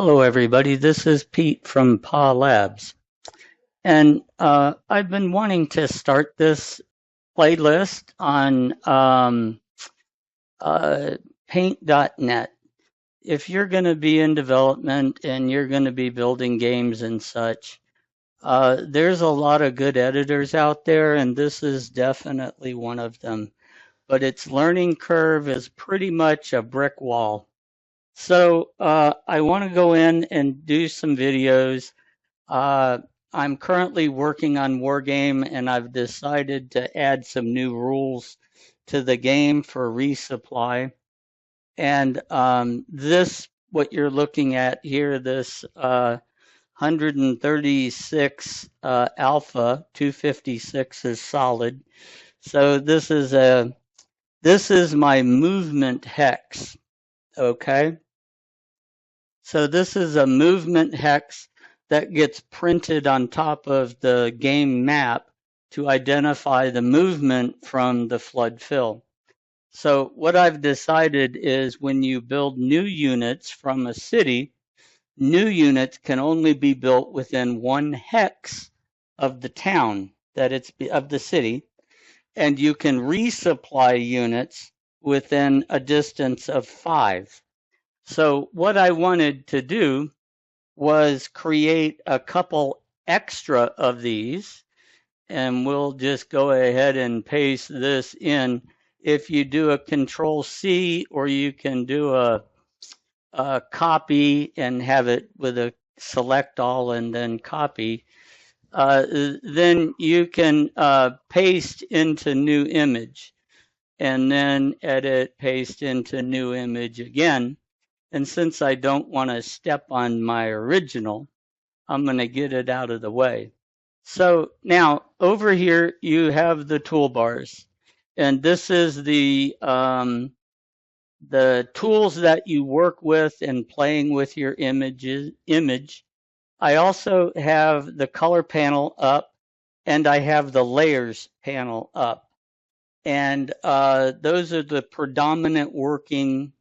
Hello, everybody. This is Pete from PA Labs. And I've been wanting to start this playlist on uh, paint.net. If you're going to be in development and you're going to be building games and such, there's a lot of good editors out there, and this is definitely one of them. But its learning curve is pretty much a brick wall. So I want to go in and do some videos. Uh, I'm currently working on Wargame, and I've decided to add some new rules to the game for resupply. And this, what you're looking at here, this 136 alpha 256 is solid. So this is my movement hex. Okay. So this is a movement hex that gets printed on top of the game map to identify the movement from the flood fill. So what I've decided is when you build new units from a city, new units can only be built within 1 hex of the town that it's of the city, and you can resupply units within a distance of 5. So what I wanted to do was create a couple extra of these, and we'll just go ahead and paste this in. If you do a Control C, or you can do a copy and have it with a select all and then copy, then you can paste into new image and then edit, paste into new image again. And since I don't want to step on my original, I'm going to get it out of the way. So now over here, you have the toolbars, and this is the tools that you work with in playing with your image. I also have the color panel up, and I have the layers panel up. And those are the predominant working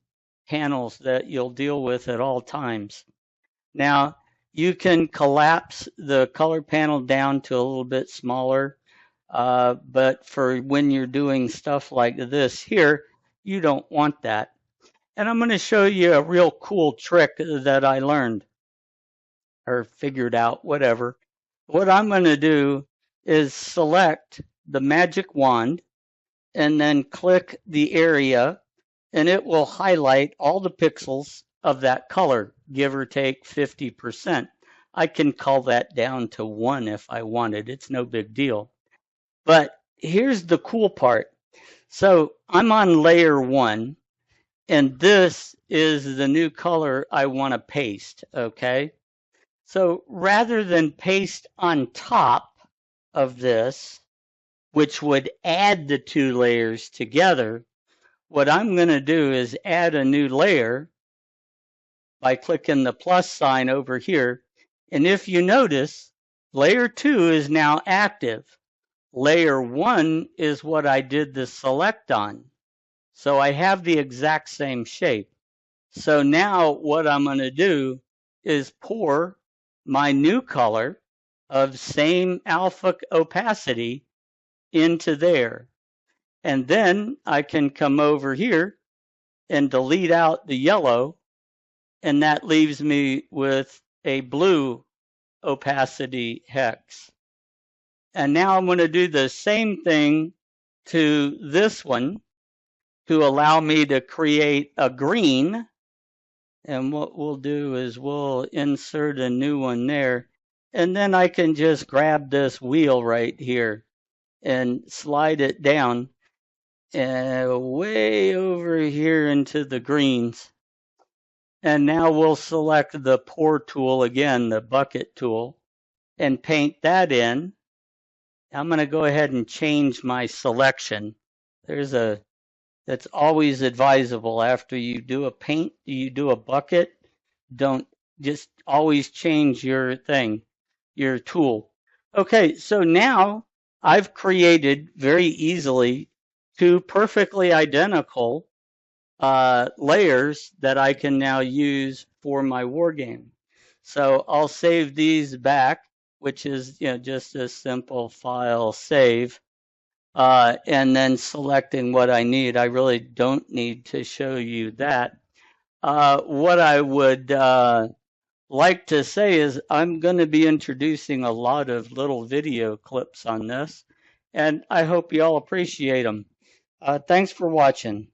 panels that you'll deal with at all times. Now, you can collapse the color panel down to a little bit smaller, but for when you're doing stuff like this here, you don't want that. And I'm going to show you a real cool trick that I learned or figured out, whatever. What I'm going to do is select the magic wand and then click the area, and it will highlight all the pixels of that color, give or take 50%. I can call that down to 1 if I wanted. It's no big deal. But here's the cool part. So I'm on layer 1, and this is the new color I want to paste, okay? So rather than paste on top of this, which would add the 2 layers together, what I'm going to do is add a new layer by clicking the plus sign over here. And if you notice, layer 2 is now active. Layer 1 is what I did the select on. So I have the exact same shape. So now what I'm going to do is pour my new color of same alpha opacity into there. And then I can come over here and delete out the yellow, and that leaves me with a blue opacity hex. And now I'm going to do the same thing to this one to allow me to create a green. And what we'll do is we'll insert a new one there. And then I can just grab this wheel right here and slide it down way over here into the greens. And now we'll select the pour tool again, the bucket tool, and paint that in. I'm going to go ahead and change my selection. That's always advisable after you do a paint, you do a bucket, don't just always change your thing, your tool. Okay, so now I've created very easily 2 perfectly identical layers that I can now use for my war game. So I'll save these back, which is just a simple file save, and then selecting what I need. I really don't need to show you that. What I would like to say is I'm going to be introducing a lot of little video clips on this, and I hope you all appreciate them. Thanks for watching.